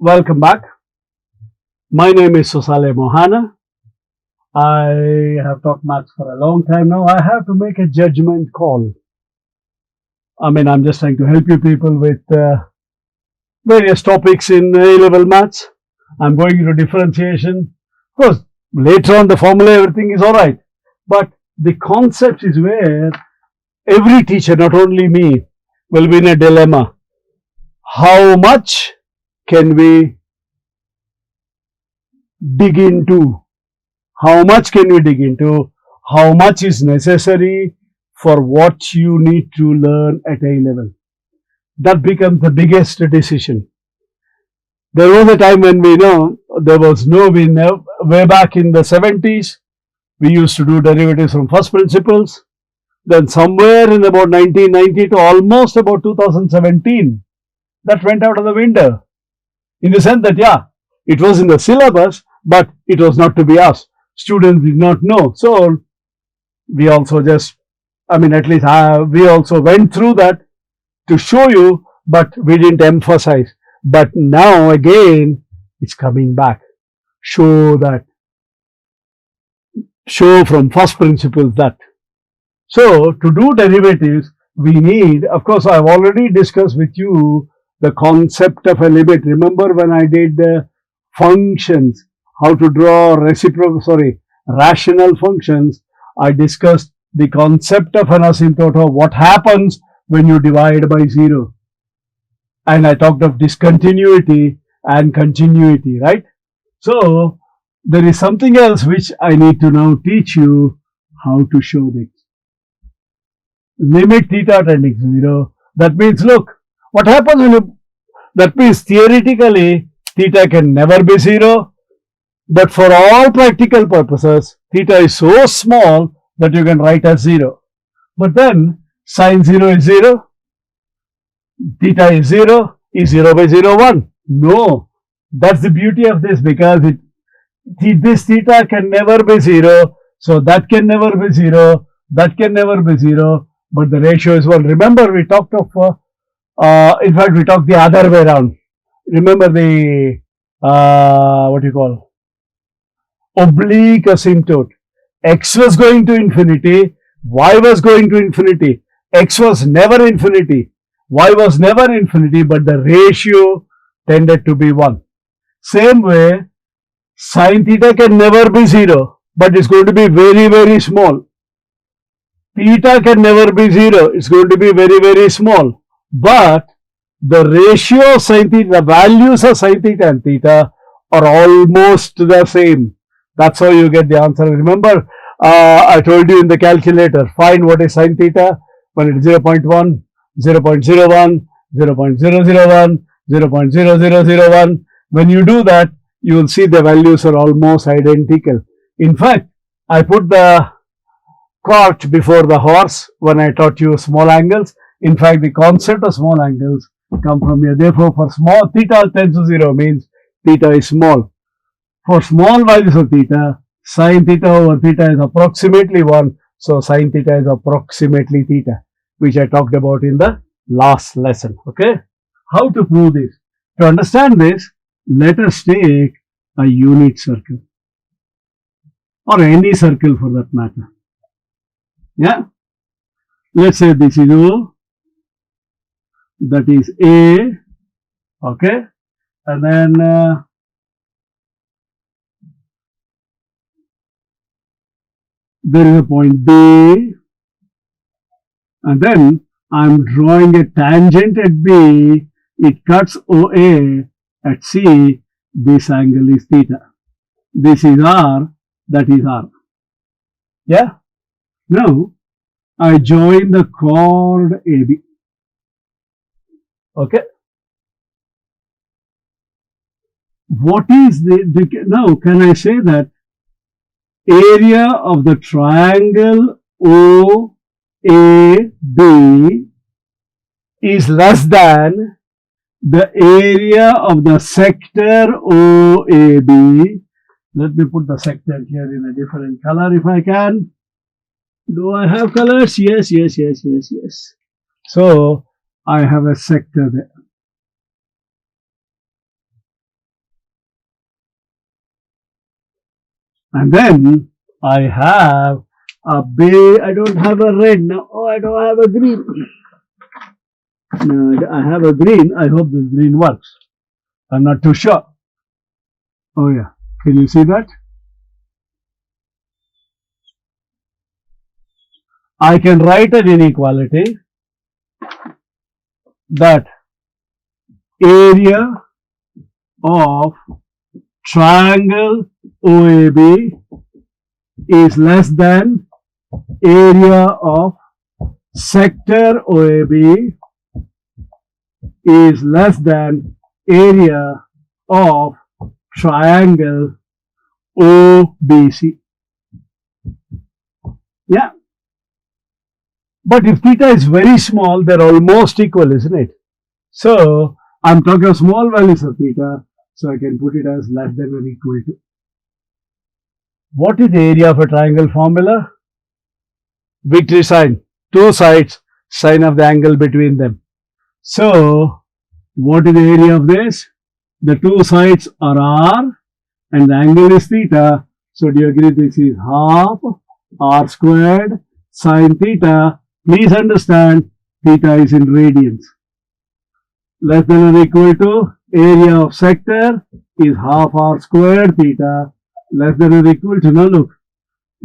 Welcome back. My name is Susale Mohana. I have taught maths for a long time now. I have to make a judgment call. I'm just trying to help you people with various topics in A-level maths. I'm going into differentiation. Of course, later on the formula, everything is alright. But the concept is where every teacher, not only me, will be in a dilemma. How much can we dig into? How much can we dig into? How much is necessary for what you need to learn at A level? That becomes the biggest decision. There was a time when there was no winner. Way back in the 70s, we used to do derivatives from first principles. Then somewhere in about 1990 to almost about 2017, that went out of the window. In the sense that, it was in the syllabus, but it was not to be asked. Students did not know. So we also we also went through that to show you, but we didn't emphasize. But now again, it's coming back. Show from first principles that. So to do derivatives, we need, of course, I've already discussed with you the concept of a limit. Remember when I did functions, how to draw rational functions, I discussed the concept of an asymptote, or what happens when you divide by 0. And I talked of discontinuity and continuity, right? So there is something else which I need to now teach you how to show this. Limit theta tending to 0. That means, look, what happens when that means theoretically theta can never be 0, but for all practical purposes, theta is so small that you can write as 0. But then sine 0 is 0, theta is 0 by 0, 1. No, that's the beauty of this, because this theta can never be 0, so that can never be 0, that can never be 0, but the ratio is 1. Remember, we talked of, in fact, we talked the other way around. Remember the, oblique asymptote. X was going to infinity, y was going to infinity. X was never infinity, y was never infinity, but the ratio tended to be 1. Same way, sine theta can never be 0, but it's going to be very, very small. Theta can never be 0, it's going to be very, very small. But the ratio of sine theta, the values of sine theta and theta are almost the same. That's how you get the answer. Remember, I told you in the calculator, find what is sine theta when it is 0.1, 0.01, 0.001, 0.0001. When you do that, you will see the values are almost identical. In fact, I put the cart before the horse when I taught you small angles. In fact, the concept of small angles come from here. Therefore, for small theta tends to 0 means theta is small. For small values of theta, sine theta over theta is approximately 1. So sine theta is approximately theta, which I talked about in the last lesson. Okay? How to prove this? To understand this, let us take a unit circle, or any circle for that matter. Yeah? Let's say this is O, that is A, okay? And then there is a point B, and then I am drawing a tangent at B. It cuts OA at C. This angle is theta. This is R, that is R. Yeah? Now, I join the chord AB. Okay? What is now can I say that area of the triangle OAB is less than the area of the sector OAB. Let me put the sector here in a different color if I can. Do I have colors? Yes. So I have a sector there. And then I have a I don't have a red now. Oh, I don't have a green. No, I have a green. I hope this green works. I'm not too sure. Oh yeah, can you see that? I can write an inequality that area of triangle OAB is less than area of sector OAB is less than area of triangle OBC. Yeah. But if theta is very small, they're almost equal, isn't it? So I'm talking of small values of theta, so I can put it as less than or equal to. What is the area of a triangle formula? Victory sign, two sides, sine of the angle between them. So what is the area of this? The two sides are r and the angle is theta. So do you agree this is half r squared sine theta? Please understand theta is in radians. Less than or equal to area of sector is half r squared theta. Less than or equal to, now look,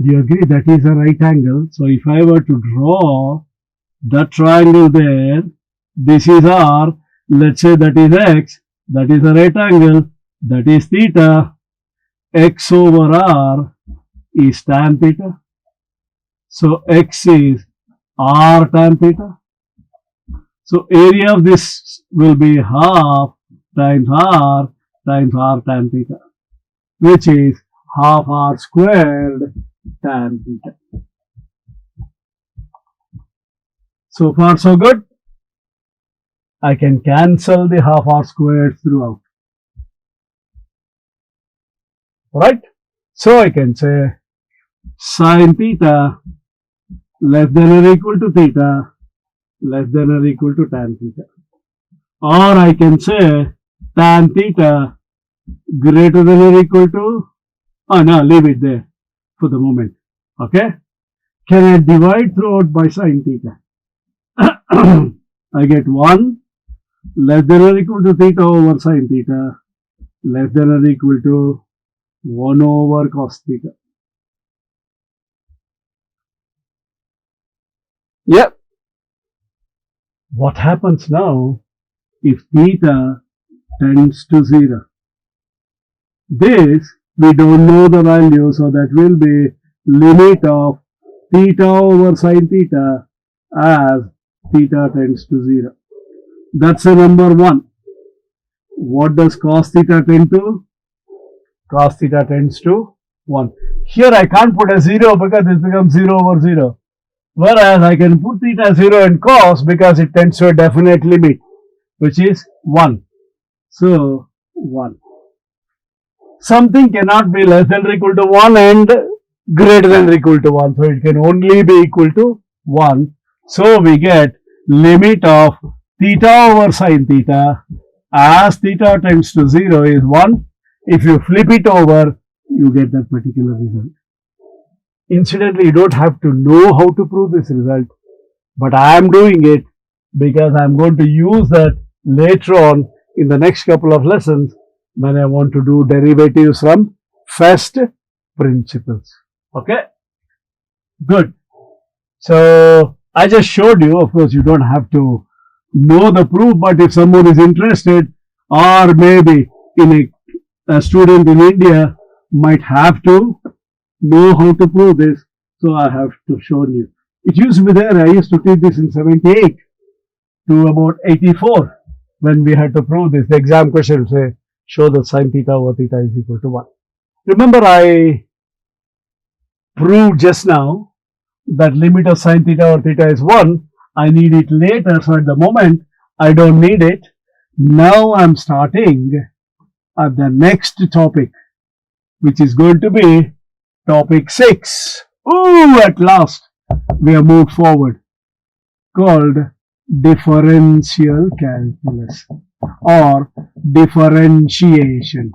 do you agree that is a right angle? So if I were to draw the triangle there, this is r, let's say that is x, that is a right angle, that is theta, x over r is tan theta. So x is r tan theta. So area of this will be half times r tan theta, which is half r squared tan theta. So far so good. I can cancel the half r squared throughout. Right? So I can say sine theta less than or equal to theta less than or equal to tan theta. Or I can say tan theta greater than or equal to, oh no, leave it there for the moment. Okay? Can I divide throughout by sine theta? I get 1 less than or equal to theta over sine theta less than or equal to 1 over cos theta. Yep. What happens now if theta tends to 0? This we don't know the value, so that will be limit of theta over sine theta as theta tends to 0. That's a number 1. What does cos theta tend to? Cos theta tends to 1. Here I can't put a 0 because it becomes 0 over 0. Whereas I can put theta 0 and cos because it tends to a definite limit, which is 1. So 1. Something cannot be less than or equal to 1 and greater than or equal to 1. So it can only be equal to 1. So we get limit of theta over sine theta as theta tends to 0 is 1. If you flip it over, you get that particular result. Incidentally, you don't have to know how to prove this result, but I am doing it because I am going to use that later on in the next couple of lessons when I want to do derivatives from first principles. Okay? Good. So I just showed you, of course, you don't have to know the proof, but if someone is interested, or maybe in a student in India might have to know how to prove this, so I have to show you. It used to be there. I used to teach this in 78 to about 84 when we had to prove this. The exam question will say, show that sine theta over theta is equal to 1. Remember, I proved just now that limit of sine theta over theta is 1. I need it later, so at the moment I don't need it. Now I'm starting at the next topic, which is going to be topic 6. Oh, at last we have moved forward, called differential calculus or differentiation.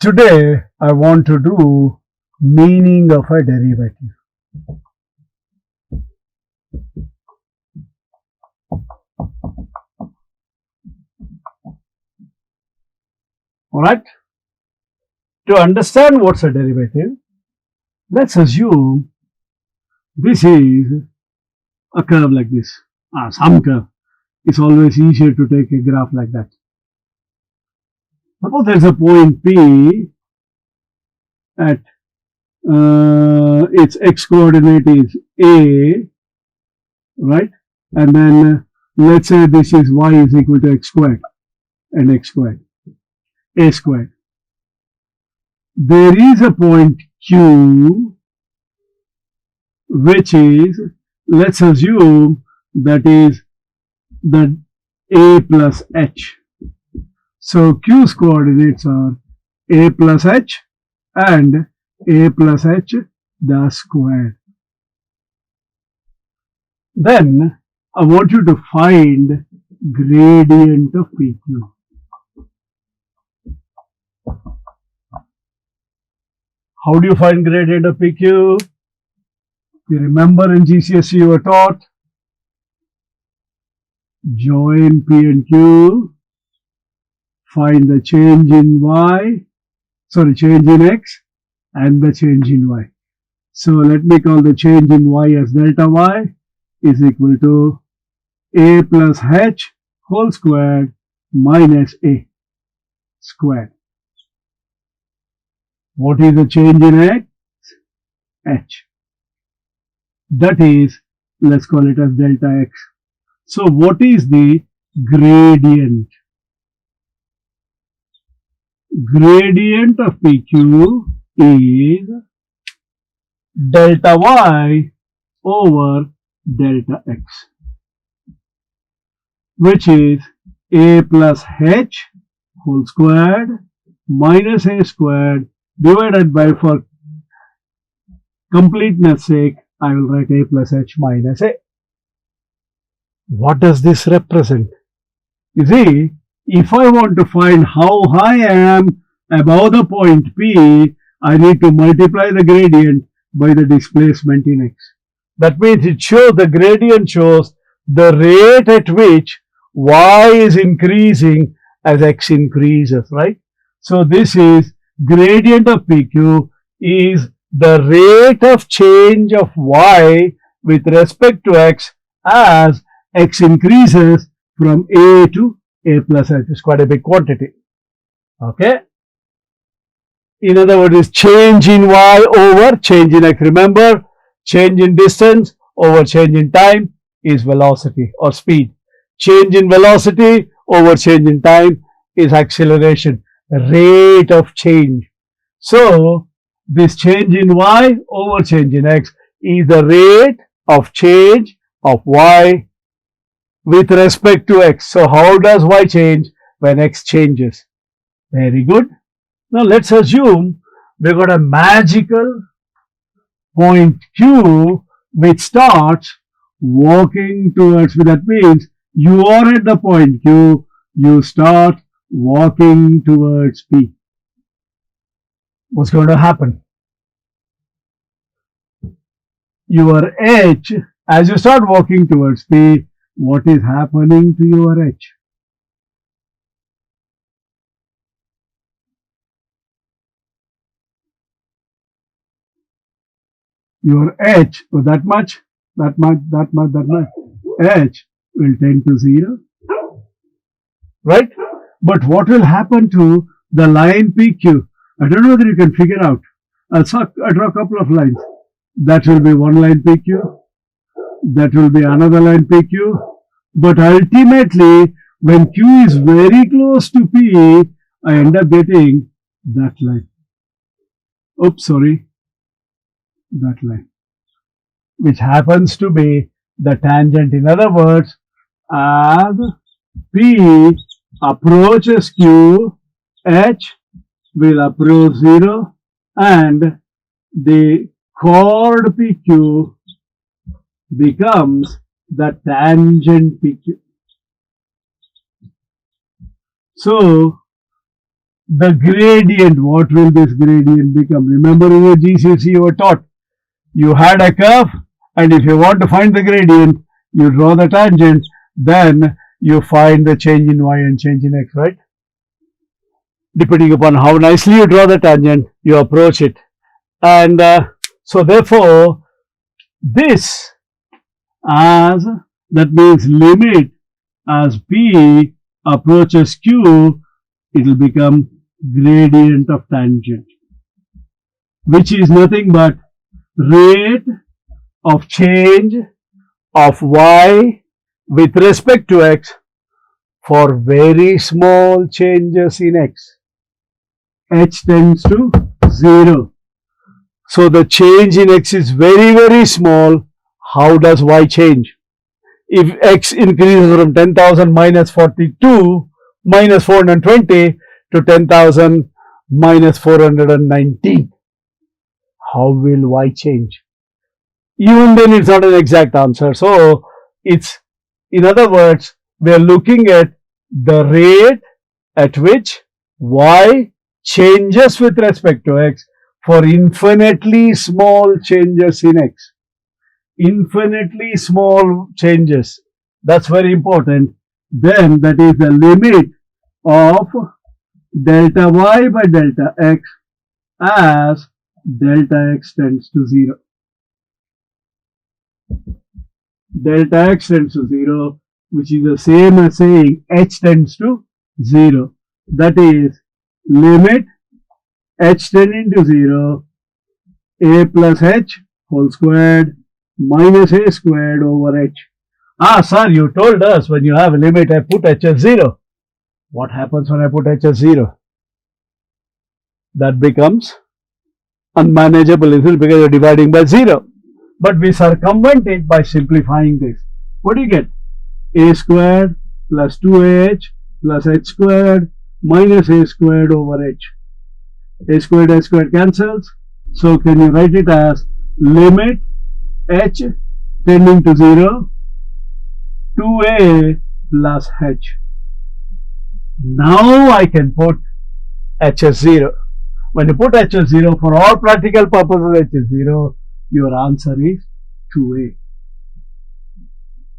Today I want to do meaning of a derivative. Alright? To understand what's a derivative, let's assume this is a curve like this. Some curve. It's always easier to take a graph like that. Suppose there's a point P at its x coordinate is A, right? And then let's say this is y is equal to x squared and x squared, a squared. There is a point Q which is, let's assume that is the A plus H. So Q's coordinates are A plus H and A plus H the square. Then I want you to find gradient of PQ. How do you find gradient of PQ? You remember in GCSE you were taught join P and Q, find the change in change in X and the change in Y. So let me call the change in Y as delta Y is equal to A plus H whole squared minus A squared. What is the change in X? H. That is, let's call it as delta X. So what is the gradient? Gradient of PQ is delta Y over delta X, which is A plus H whole squared minus A squared divided by, for completeness sake, I will write A plus H minus A. What does this represent? You see, if I want to find how high I am above the point P, I need to multiply the gradient by the displacement in X. That means the gradient shows the rate at which Y is increasing as X increases, right? So this is gradient of PQ is the rate of change of Y with respect to X as X increases from A to A plus H. It's quite a big quantity. Okay? In other words, it's change in Y over change in X. Remember, change in distance over change in time is velocity or speed. Change in velocity over change in time is acceleration, rate of change. So, this change in Y over change in X is the rate of change of Y with respect to X. So, how does Y change when X changes? Very good. Now, let's assume we've got a magical point Q which starts walking towards me. That means you are at the point Q, you start walking towards P. What's going to happen? Your H, as you start walking towards P, what is happening to your H? Your H, that much, H will tend to 0. Right? But what will happen to the line PQ? I don't know whether you can figure out. I'll draw a couple of lines. That will be one line PQ. That will be another line PQ. But ultimately, when Q is very close to P, I end up getting that line. Oops, sorry. That line. Which happens to be the tangent. In other words, as P approaches Q, H will approach 0 and the chord PQ becomes the tangent PQ. So, the gradient, what will this gradient become? Remember in your GCSE you were taught, you had a curve, and if you want to find the gradient, you draw the tangent, then you find the change in y and change in x, right? Depending upon how nicely you draw the tangent, you approach it. And so therefore, this as, that means limit as p approaches q, it will become gradient of tangent, which is nothing but rate of change of y with respect to x for very small changes in x. H tends to 0. So the change in x is very, very small. How does y change? If x increases from 10,000 minus 42 minus 420 to 10,000 minus 419, how will y change? Even then it's not an exact answer. So it's, in other words, we are looking at the rate at which y changes with respect to x for infinitely small changes in x. Infinitely small changes. That's very important. Then that is the limit of delta y by delta x as delta x tends to 0. Delta x tends to 0, which is the same as saying h tends to 0. That is limit h tending to 0, a plus h whole squared minus a squared over h. Ah, sir, you told us when you have a limit, I put h as 0. What happens when I put h as 0? That becomes unmanageable, isn't it? Because you're dividing by 0. But we circumvent it by simplifying this. What do you get? A squared plus 2ah plus h squared minus a squared over h. A squared cancels. So can you write it as limit h tending to 0, 2a plus h. Now I can put h as 0. When you put h as 0, for all practical purposes h is 0, your answer is 2a.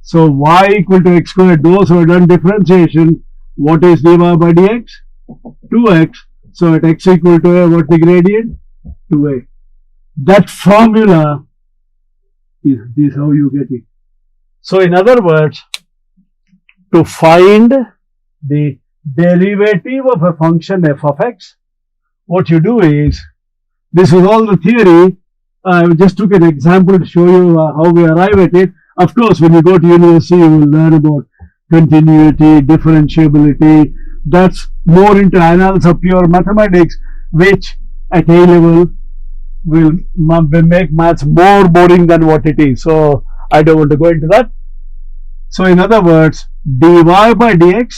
So y equal to x squared, those who have done differentiation, what is dy by dx? 2x. So at x equal to a, what the gradient? 2a. That formula is this how you get it. So in other words, to find the derivative of a function f of x, what you do is, this is all the theory. I just took an example to show you how we arrive at it. Of course, when you go to university, you will learn about continuity, differentiability. That's more into analysis of pure mathematics, which at A level will make maths more boring than what it is. So I don't want to go into that. So in other words, dy by dx,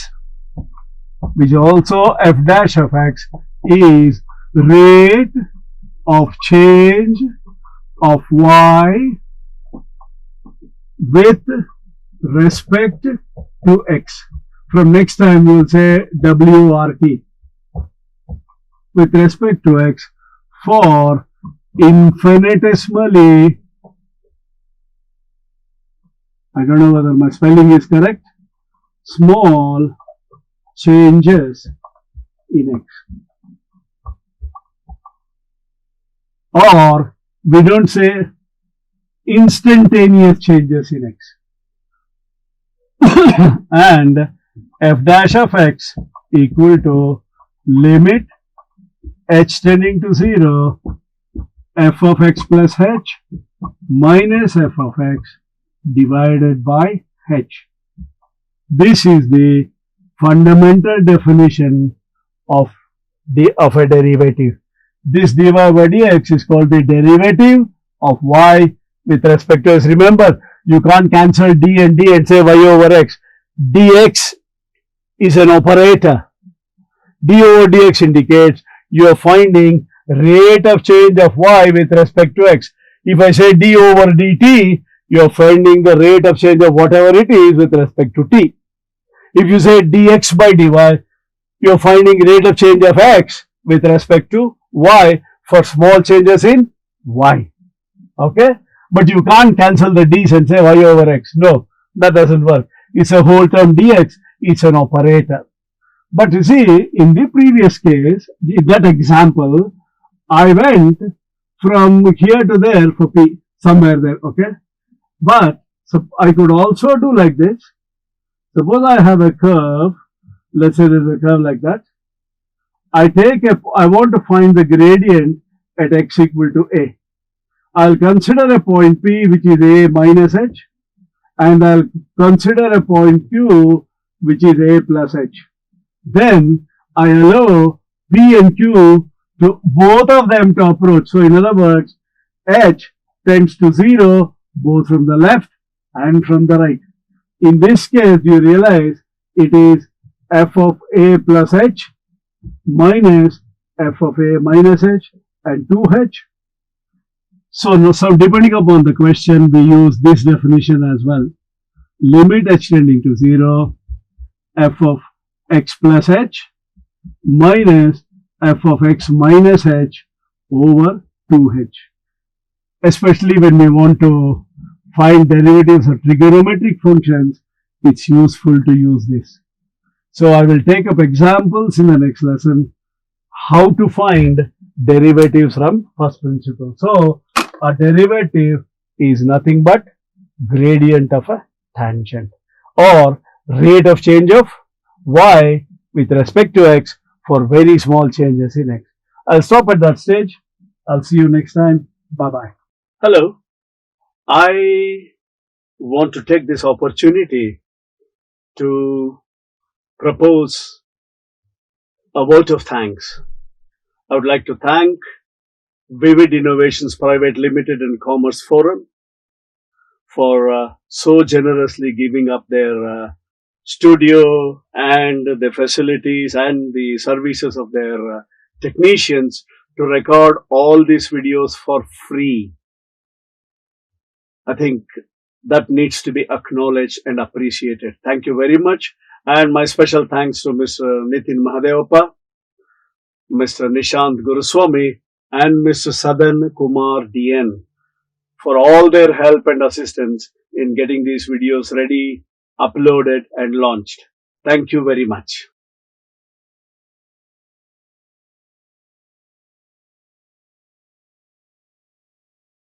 which is also f dash of x, is rate of change of y with respect to x. From next time we will say WRT, with respect to x, for infinitesimally, I don't know whether my spelling is correct, small changes in x. Or we don't say instantaneous changes in x. And f dash of x equal to limit h tending to 0, f of x plus h minus f of x divided by h. This is the fundamental definition of a derivative. This dy by dx is called the derivative of y with respect to x. Remember, you can't cancel d and say y over x. Dx is an operator. D over dx indicates you are finding rate of change of y with respect to x. If I say d over dt, you are finding the rate of change of whatever it is with respect to t. If you say dx by dy, You're finding rate of change of x with respect to y for small changes in y. Okay? But you can't cancel the d's and say y over x. No, that doesn't work. It's a whole term dx. It's an operator. But you see, in the previous case, in that example, I went from here to there for p, somewhere there, okay? But so I could also do like this. Suppose I have a curve, let's say there's a curve like that. I want to find the gradient at x equal to a. I'll consider a point P which is a minus h, and I'll consider a point Q which is a plus h. Then I allow P and Q to both of them to approach. So in other words, h tends to 0 both from the left and from the right. In this case, you realize it is f of a plus h minus f of a minus h and 2h. So depending upon the question, we use this definition as well. Limit h tending to 0, f of x plus h minus f of x minus h over 2h. Especially when we want to find derivatives of trigonometric functions, it's useful to use this. So I will take up examples in the next lesson, how to find derivatives from first principle. So a derivative is nothing but gradient of a tangent or rate of change of y with respect to x for very small changes in x. I'll stop at that stage. I'll see you next time. Bye-bye. Hello. I want to take this opportunity to propose a vote of thanks. I would like to thank Vivid Innovations Private Limited and Commerce Forum for so generously giving up their studio and the facilities and the services of their technicians to record all these videos for free. I think that needs to be acknowledged and appreciated. Thank you very much. And my special thanks to Mr. Nitin Mahadevappa, Mr. Nishant Guruswamy, and Mr. Sadan Kumar DN for all their help and assistance in getting these videos ready, uploaded and launched. Thank you very much.